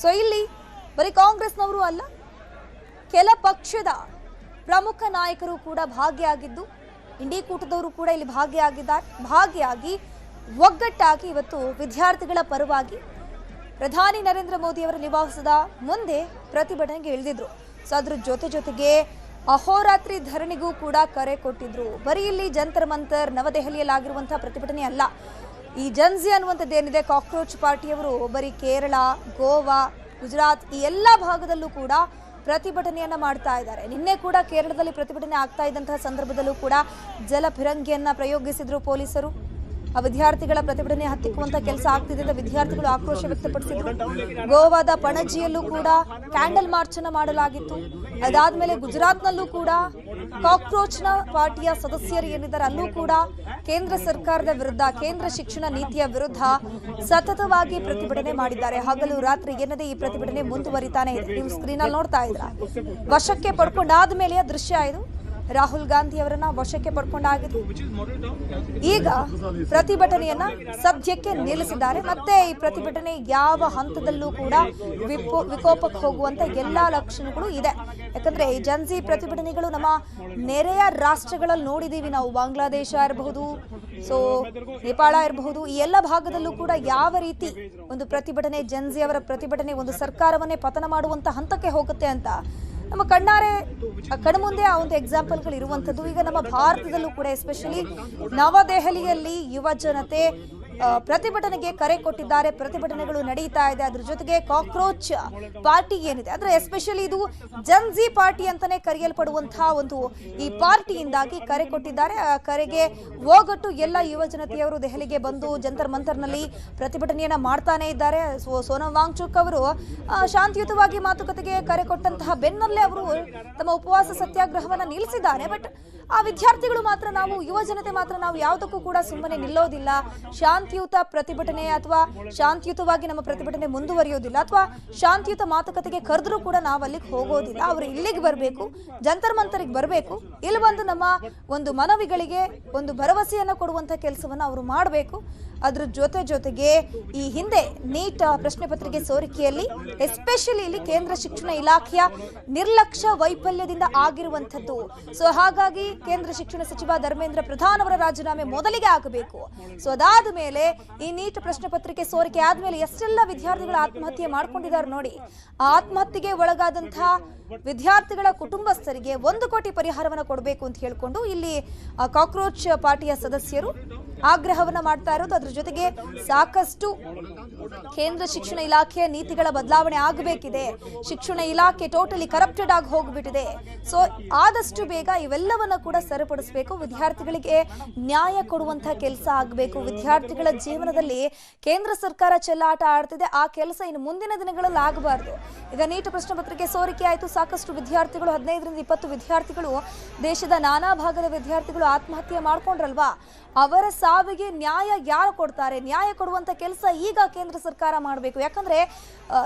So ಇಲ್ಲಿ ಬರೀ ಕಾಂಗ್ರೆಸ್ನವರು ಅಲ್ಲ, ಕೆಲ ಪಕ್ಷದ ಪ್ರಮುಖ ನಾಯಕರು ಕೂಡ ಭಾಗಿಯಾಗಿದ್ದು, ಇಂಡಿ ಕೂಟದವರು ಕೂಡ ಇಲ್ಲಿ ಭಾಗಿಯಾಗಿ ಒಗ್ಗಟ್ಟಾಗಿ ಇವತ್ತು ವಿದ್ಯಾರ್ಥಿಗಳ ಪರವಾಗಿ ಪ್ರಧಾನಿ ನರೇಂದ್ರ ಮೋದಿ ಅವರ ನಿವಾಸದ ಮುಂದೆ ಪ್ರತಿಭಟನೆಗೆ ಇಳಿದಿದ್ರು. ಸೊ ಅದ್ರ ಜೊತೆಗೆ ಅಹೋರಾತ್ರಿ ಧರಣಿಗೂ ಕೂಡ ಕರೆ ಕೊಟ್ಟಿದ್ರು. ಬರೀ ಇಲ್ಲಿ ಜಂತರ್ ಮಂತರ್ ನವದೆಹಲಿಯಲ್ಲಿ ಆಗಿರುವಂತಹ ಪ್ರತಿಭಟನೆ ಅಲ್ಲ, ಈ ಜನ್ಜಿ ಅನ್ನುವಂಥದ್ದೇನಿದೆ ಕಾಕ್ರೋಚ್ ಪಾರ್ಟಿಯವರು ಬರೀ ಕೇರಳ, ಗೋವಾ, ಗುಜರಾತ್ ಈ ಎಲ್ಲ ಭಾಗದಲ್ಲೂ ಕೂಡ ಪ್ರತಿಭಟನೆಯನ್ನ ಮಾಡ್ತಾ ಇದ್ದಾರೆ. ನಿನ್ನೆ ಕೂಡ ಕೇರಳದಲ್ಲಿ ಪ್ರತಿಭಟನೆ ಆಗ್ತಾ ಇದ್ದಂತಹ ಸಂದರ್ಭದಲ್ಲೂ ಕೂಡ ಜಲಫಿರಂಗಿಯನ್ನ ಪ್ರಯೋಗಿಸಿದ್ರು ಪೊಲೀಸರು. ಆ ವಿದ್ಯಾರ್ಥಿಗಳ ಪ್ರತಿಭಟನೆ ಹತ್ತಿಕ್ಕುವಂತ ಕೆಲಸ ಆಗ್ತಿದೆ ಅಂತ ವಿದ್ಯಾರ್ಥಿಗಳು ಆಕ್ರೋಶ ವ್ಯಕ್ತಪಡಿಸಿದ್ರು. ಗೋವಾದ ಪಣಜಿಯಲ್ಲೂ ಕೂಡ ಕ್ಯಾಂಡಲ್ ಮಾರ್ಚ್ ಅನ್ನ ಮಾಡಲಾಗಿತ್ತು. ಅದಾದ್ಮೇಲೆ ಗುಜರಾತ್ನಲ್ಲೂ ಕೂಡ ಕಾಕ್ರೋಚ್ನ ಪಾರ್ಟಿಯ ಸದಸ್ಯರು ಏನಿದ್ದಾರೆ ಅಲ್ಲೂ ಕೂಡ ಕೇಂದ್ರ ಸರ್ಕಾರದ ವಿರುದ್ಧ, ಕೇಂದ್ರ ಶಿಕ್ಷಣ ನೀತಿಯ ವಿರುದ್ಧ ಸತತವಾಗಿ ಪ್ರತಿಭಟನೆ ಮಾಡಿದ್ದಾರೆ. ಹಗಲು ರಾತ್ರಿ ಎನ್ನದೇ ಈ ಪ್ರತಿಭಟನೆ ಮುಂದುವರಿತಾನೆ ಇದೆ. ನೀವು ಸ್ಕ್ರೀನ್ ಅಲ್ಲಿ ನೋಡ್ತಾ ಇದ್ರ ವಶಕ್ಕೆ ಪಡ್ಕೊಂಡಾದ ಮೇಲೆಯ ದೃಶ್ಯ ಇದು. ರಾಹುಲ್ ಗಾಂಧಿ ಅವರನ್ನ ವಶಕ್ಕೆ ಪಡ್ಕೊಂಡಾಗಿದೆ. ಈಗ ಪ್ರತಿಭಟನೆಯನ್ನ ಸದ್ಯಕ್ಕೆ ನಿಲ್ಲಿಸಿದ್ದಾರೆ. ಮತ್ತೆ ಈ ಪ್ರತಿಭಟನೆ ಯಾವ ಹಂತದಲ್ಲೂ ಕೂಡ ವಿಕೋಪಕ್ಕೆ ಹೋಗುವಂತ ಎಲ್ಲಾ ಲಕ್ಷಣಗಳು ಇದೆ. ಯಾಕಂದ್ರೆ ಈ ಜನ್ಜಿ ಪ್ರತಿಭಟನೆಗಳು ನಮ್ಮ ನೆರೆಯ ರಾಷ್ಟ್ರಗಳಲ್ಲಿ ನೋಡಿದೀವಿ ನಾವು. ಬಾಂಗ್ಲಾದೇಶ ಇರಬಹುದು, ಸೊ ನೇಪಾಳ ಇರಬಹುದು, ಈ ಎಲ್ಲ ಭಾಗದಲ್ಲೂ ಕೂಡ ಯಾವ ರೀತಿ ಒಂದು ಪ್ರತಿಭಟನೆ, ಜನ್ಜಿ ಅವರ ಪ್ರತಿಭಟನೆ ಒಂದು ಸರ್ಕಾರವನ್ನೇ ಪತನ ಮಾಡುವಂತ ಹಂತಕ್ಕೆ ಹೋಗುತ್ತೆ ಅಂತ ನಮ್ಮ ಕಣ್ಮುಂದೆ ಆ ಒಂದು ಎಕ್ಸಾಂಪಲ್ಗಳು ಇರುವಂಥದ್ದು. ಈಗ ನಮ್ಮ ಭಾರತದಲ್ಲೂ ಕೂಡ ಎಸ್ಪೆಷಲಿ ನವದೆಹಲಿಯಲ್ಲಿ ಯುವ ಜನತೆ ಪ್ರತಿಭಟನೆಗೆ ಕರೆ ಕೊಟ್ಟಿದ್ದಾರೆ. ಪ್ರತಿಭಟನೆಗಳು ನಡೀತಾ ಇದೆ. ಅದ್ರ ಜೊತೆಗೆ ಕಾಕ್ರೋಚ್ ಪಾರ್ಟಿ ಏನಿದೆ ಅಂದ್ರೆ ಎಸ್ಪೆಷಲಿ ಇದು ಜನ್ಜಿ ಪಾರ್ಟಿ ಅಂತಾನೆ ಕರೆಯಲ್ಪಡುವಂತಹ ಒಂದು ಈ ಪಾರ್ಟಿಯಿಂದಾಗಿ ಕರೆ ಕೊಟ್ಟಿದ್ದಾರೆ. ಆ ಕರೆಗೆ ಹೋಗೊಟ್ಟು ಎಲ್ಲ ಯುವ ಜನತೆಯವರು ದೆಹಲಿಗೆ ಬಂದು ಜಂತರ್ ಮಂತರ್ನಲ್ಲಿ ಪ್ರತಿಭಟನೆಯನ್ನ ಮಾಡ್ತಾನೆ ಇದ್ದಾರೆ. ಸೋನಂ ವಾಂಗ್ಚುಕ್ ಅವರು ಶಾಂತಿಯುತವಾಗಿ ಮಾತುಕತೆಗೆ ಕರೆ ಕೊಟ್ಟಂತಹ ಬೆನ್ನಲ್ಲೇ ಅವರು ತಮ್ಮ ಉಪವಾಸ ಸತ್ಯಾಗ್ರಹವನ್ನ ನಿಲ್ಲಿಸಿದ್ದಾರೆ. ಬಟ್ ಆ ವಿದ್ಯಾರ್ಥಿಗಳು ಮಾತ್ರ, ನಾವು ಯುವ ಜನತೆ ಮಾತ್ರ ನಾವು ಯಾವುದಕ್ಕೂ ಕೂಡ ಸುಮ್ಮನೆ ನಿಲ್ಲೋದಿಲ್ಲ, ಶಾಂತಿಯುತ ಪ್ರತಿಭಟನೆ ಅಥವಾ ಶಾಂತಿಯುತವಾಗಿ ನಮ್ಮ ಪ್ರತಿಭಟನೆ ಮುಂದುವರಿಯೋದಿಲ್ಲ, ಅಥವಾ ಶಾಂತಿಯುತ ಮಾತುಕತೆಗೆ ಕರೆದ್ರೂ ಕೂಡ ನಾವು ಅಲ್ಲಿಗೆ ಹೋಗೋದಿಲ್ಲ. ಅವರು ಇಲ್ಲಿಗೆ ಬರಬೇಕು, ಜಂತರ್ ಮಂತರಿಗೆ ಬರಬೇಕು, ಇಲ್ಲಿ ಬಂದು ನಮ್ಮ ಒಂದು ಮನವಿಗಳಿಗೆ ಒಂದು ಭರವಸೆಯನ್ನು ಕೊಡುವಂತ ಕೆಲಸವನ್ನು ಅವರು ಮಾಡಬೇಕು. ಅದ್ರ ಜೊತೆಗೆ ಈ ಹಿಂದೆ ನೀಟ್ ಪ್ರಶ್ನೆ ಪತ್ರಿಕೆ ಸೋರಿಕೆಯಲ್ಲಿ ಎಸ್ಪೆಷಲಿ ಇಲ್ಲಿ ಕೇಂದ್ರ ಶಿಕ್ಷಣ ಇಲಾಖೆಯ ನಿರ್ಲಕ್ಷ್ಯ ವೈಫಲ್ಯದಿಂದ ಆಗಿರುವಂತದ್ದು. ಸೊ ಹಾಗಾಗಿ ಕೇಂದ್ರ ಶಿಕ್ಷಣ ಸಚಿವ ಧರ್ಮೇಂದ್ರ ಪ್ರಧಾನ್ ಅವರ ರಾಜೀನಾಮೆ ಮೊದಲಿಗೆ ಆಗಬೇಕು. ಸೊ ಅದಾದ ಮೇಲೆ ಈ ನೀಟ್ ಪ್ರಶ್ನೆ ಪತ್ರಿಕೆ ಸೋರಿಕೆ ಆದ್ಮೇಲೆ ಎಷ್ಟೆಲ್ಲ ವಿದ್ಯಾರ್ಥಿಗಳು ಆತ್ಮಹತ್ಯೆ ಮಾಡ್ಕೊಂಡಿದ್ದಾರೆ ನೋಡಿ. ಆ ಆತ್ಮಹತ್ಯೆಗೆ ಒಳಗಾದಂತಹ ವಿದ್ಯಾರ್ಥಿಗಳ ಕುಟುಂಬಸ್ಥರಿಗೆ 1 ಕೋಟಿ ಪರಿಹಾರವನ್ನು ಕೊಡಬೇಕು ಅಂತ ಹೇಳ್ಕೊಂಡು ಇಲ್ಲಿ ಕಾಕ್ರೋಚ್ ಪಾರ್ಟಿಯ ಸದಸ್ಯರು ಆಗ್ರಹವನ್ನ ಮಾಡ್ತಾ ಇರೋದು. ಅದ್ರ ಜೊತೆಗೆ ಸಾಕಷ್ಟು ಕೇಂದ್ರ ಶಿಕ್ಷಣ ಇಲಾಖೆಯ ನೀತಿಗಳ ಬದಲಾವಣೆ ಆಗಬೇಕಿದೆ. ಶಿಕ್ಷಣ ಇಲಾಖೆ ಟೋಟಲಿ ಕರಪ್ಟೆಡ್ ಆಗಿ ಹೋಗ್ಬಿಟ್ಟಿದೆ. ಸೊ ಆದಷ್ಟು ಬೇಗ ಇವೆಲ್ಲವನ್ನ ಕೂಡ ಸರಿಪಡಿಸಬೇಕು. ವಿದ್ಯಾರ್ಥಿಗಳಿಗೆ ನ್ಯಾಯ ಕೊಡುವಂತಹ ಕೆಲಸ ಆಗಬೇಕು. ವಿದ್ಯಾರ್ಥಿಗಳ ಜೀವನದಲ್ಲಿ ಕೇಂದ್ರ ಸರ್ಕಾರ ಚೆಲ್ಲಾಟ ಆಡ್ತಿದೆ, ಆ ಕೆಲಸ ಇನ್ನು ಮುಂದಿನ ದಿನಗಳಲ್ಲಿ ಆಗಬಾರ್ದು. ಈಗ ನೀಟ್ ಪ್ರಶ್ನೆ ಪತ್ರಿಕೆ ಸೋರಿಕೆ ಆಯಿತು, ಸಾಕಷ್ಟು ವಿದ್ಯಾರ್ಥಿಗಳು 15ರಿಂದ 20 ವಿದ್ಯಾರ್ಥಿಗಳು ದೇಶದ ನಾನಾ ಭಾಗದ ವಿದ್ಯಾರ್ಥಿಗಳು ಆತ್ಮಹತ್ಯೆ ಮಾಡ್ಕೊಂಡ್ರಲ್ವಾ, ಅವರ ಸಾವಿಗೆ ನ್ಯಾಯ ಯಾರು ಕೊಡ್ತಾರೆ? ನ್ಯಾಯ ಕೊಡುವಂತ ಕೆಲಸ ಈಗ ಕೇಂದ್ರ ಸರ್ಕಾರ ಮಾಡಬೇಕು. ಯಾಕಂದ್ರೆ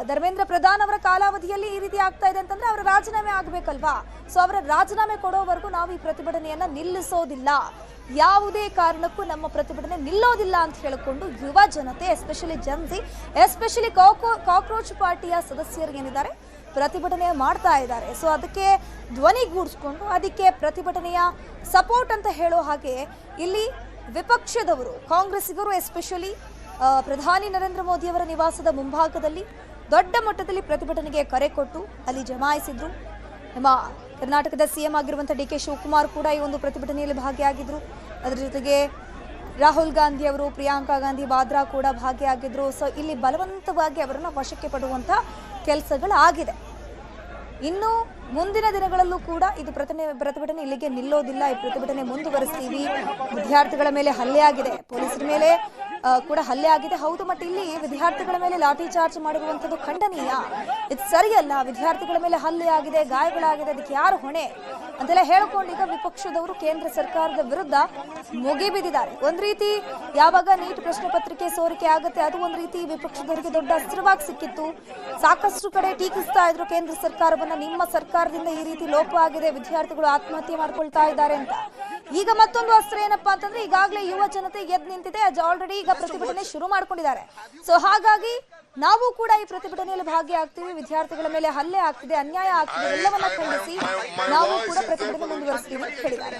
ಧರ್ಮೇಂದ್ರ ಪ್ರಧಾನ್ ಅವರ ಕಾಲಾವಧಿಯಲ್ಲಿ ಈ ರೀತಿ ಆಗ್ತಾ ಇದೆ ಅಂತಂದ್ರೆ ಅವರ ರಾಜೀನಾಮೆ ಆಗ್ಬೇಕಲ್ವಾ. ಸೊ ಅವರ ರಾಜೀನಾಮೆ ಕೊಡೋವರೆಗೂ ನಾವು ಈ ಪ್ರತಿಭಟನೆಯನ್ನ ನಿಲ್ಲಿಸೋದಿಲ್ಲ, ಯಾವುದೇ ಕಾರಣಕ್ಕೂ ನಮ್ಮ ಪ್ರತಿಭಟನೆ ನಿಲ್ಲೋದಿಲ್ಲ ಅಂತ ಹೇಳಿಕೊಂಡು ಯುವ ಜನತೆ ಎಸ್ಪೆಷಲಿ ಜನ್ಜಿ, ಎಸ್ಪೆಷಲಿ ಕಾಕ್ರೋಚ್ ಪಾರ್ಟಿಯ ಸದಸ್ಯರು ಏನಿದ್ದಾರೆ ಪ್ರತಿಭಟನೆ ಮಾಡ್ತಾ ಇದ್ದಾರೆ. ಸೊ ಅದಕ್ಕೆ ಧ್ವನಿಗೂಡಿಸ್ಕೊಂಡು ಅದಕ್ಕೆ ಪ್ರತಿಭಟನೆಯ ಸಪೋರ್ಟ್ ಅಂತ ಹೇಳೋ ಹಾಗೆ ಇಲ್ಲಿ ವಿಪಕ್ಷದವರು, ಕಾಂಗ್ರೆಸ್ಸಿಗರು ಎಸ್ಪೆಷಲಿ ಪ್ರಧಾನಿ ನರೇಂದ್ರ ಮೋದಿ ಅವರ ನಿವಾಸದ ಮುಂಭಾಗದಲ್ಲಿ ದೊಡ್ಡ ಮಟ್ಟದಲ್ಲಿ ಪ್ರತಿಭಟನೆಗೆ ಕರೆ ಕೊಟ್ಟು ಅಲ್ಲಿ ಜಮಾಯಿಸಿದ್ರು. ನಮ್ಮ ಕರ್ನಾಟಕದ ಸಿಎಂ ಆಗಿರುವಂತಹ ಡಿ ಕೆ ಶಿವಕುಮಾರ್ ಕೂಡ ಈ ಒಂದು ಪ್ರತಿಭಟನೆಯಲ್ಲಿ ಭಾಗಿಯಾಗಿದ್ರು. ಅದರ ಜೊತೆಗೆ ರಾಹುಲ್ ಗಾಂಧಿ ಅವರು, ಪ್ರಿಯಾಂಕಾ ಗಾಂಧಿ ವಾದ್ರಾ ಕೂಡ ಭಾಗಿಯಾಗಿದ್ರು. ಸೊ ಇಲ್ಲಿ ಬಲವಂತವಾಗಿ ಅವರನ್ನು ವಶಕ್ಕೆ ಪಡುವಂತ ಕೆಲಸಗಳಾಗಿದೆ. ಇನ್ನು ಮುಂದಿನ ದಿನಗಳಲ್ಲೂ ಕೂಡ ಇದು ಪ್ರತಿಭಟನೆ ಇಲ್ಲಿಗೆ ನಿಲ್ಲೋದಿಲ್ಲ. ಈ ಪ್ರತಿಭಟನೆ ಮುಂದುವರಿಸ್ತೀವಿ. ವಿದ್ಯಾರ್ಥಿಗಳ ಮೇಲೆ ಹಲ್ಲೆ ಆಗಿದೆ, ಪೊಲೀಸರ ಮೇಲೆ ಕೂಡ ಹಲ್ಲೆ ಆಗಿದೆ. ಹೌದು, ಬಟ್ ಇಲ್ಲಿ ವಿದ್ಯಾರ್ಥಿಗಳ ಮೇಲೆ ಲಾಠಿ ಚಾರ್ಜ್ ಮಾಡಿರುವಂಥದ್ದು ಖಂಡನೀಯ. ಇದು ಸರಿಯಲ್ಲ. ವಿದ್ಯಾರ್ಥಿಗಳ ಮೇಲೆ ಹಲ್ಲೆ ಆಗಿದೆ, ಗಾಯಗಳಾಗಿದೆ, ಅದಕ್ಕೆ ಯಾರು ಹೊಣೆ ಅಂತೆಲ್ಲ ಹೇಳ್ಕೊಂಡು ಈಗ ವಿಪಕ್ಷದವರು ಕೇಂದ್ರ ಸರ್ಕಾರದ ವಿರುದ್ಧ ಮುಗಿಬಿದ್ದಿದ್ದಾರೆ. ಒಂದ್ ರೀತಿ ಯಾವಾಗ ನೀಟ್ ಪ್ರಶ್ನೆ ಪತ್ರಿಕೆ ಸೋರಿಕೆ ಆಗುತ್ತೆ, ಅದು ಒಂದ್ ರೀತಿ ವಿಪಕ್ಷದವರಿಗೆ ದೊಡ್ಡ ಅಸ್ತ್ರವಾಗಿ ಸಿಕ್ಕಿತ್ತು. ಸಾಕಷ್ಟು ಕಡೆ ಟೀಕಿಸ್ತಾ ಇದ್ರು ಕೇಂದ್ರ ಸರ್ಕಾರವನ್ನ, ನಿಮ್ಮ ಸರ್ಕಾರದಿಂದ ಈ ರೀತಿ ಲೋಪ ಆಗಿದೆ, ವಿದ್ಯಾರ್ಥಿಗಳು ಆತ್ಮಹತ್ಯೆ ಮಾಡ್ಕೊಳ್ತಾ ಇದ್ದಾರೆ ಅಂತ. ಈಗ ಮತ್ತೊಂದು ಅಸ್ತ್ರ ಏನಪ್ಪಾ ಅಂತಂದ್ರೆ ಈಗಾಗಲೇ ಯುವ ಜನತೆ ಎದ್ದು ನಿಂತಿದೆ, ಆಲ್ರೆಡಿ ಈಗ ಪ್ರತಿಭಟನೆ ಶುರು ಮಾಡ್ಕೊಂಡಿದ್ದಾರೆ. ಸೊ ಹಾಗಾಗಿ ನಾವು ಕೂಡ ಈ ಪ್ರತಿಭಟನೆಯಲ್ಲಿ ಭಾಗಿಯಾಗ್ತೀವಿ. ವಿದ್ಯಾರ್ಥಿಗಳ ಮೇಲೆ ಹಲ್ಲೆ ಆಗ್ತಿದೆ, ಅನ್ಯಾಯ ಆಗ್ತಿದೆ, ಎಲ್ಲವನ್ನ ಖಂಡಿಸಿ ನಾವು ಕೂಡ ಪ್ರತಿಭಟನೆ ಮುಂದುವರಿಸ್ತೀವಿ ಅಂತ ಹೇಳಿದ್ದಾರೆ.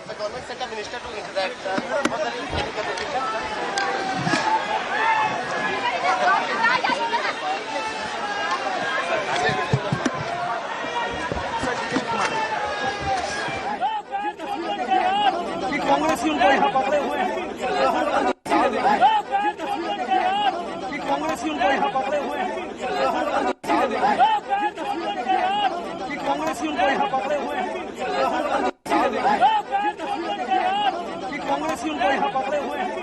The government sent a minister to interact. Was there any communication? कांग्रेसियों को यहाँ पकड़े हुए हैं, कांग्रेसियों को यहाँ पकड़े हुए हैं, कांग्रेसियों को यहाँ पकड़े हुए हैं, कांग्रेसियों को यहाँ पकड़े हुए हैं।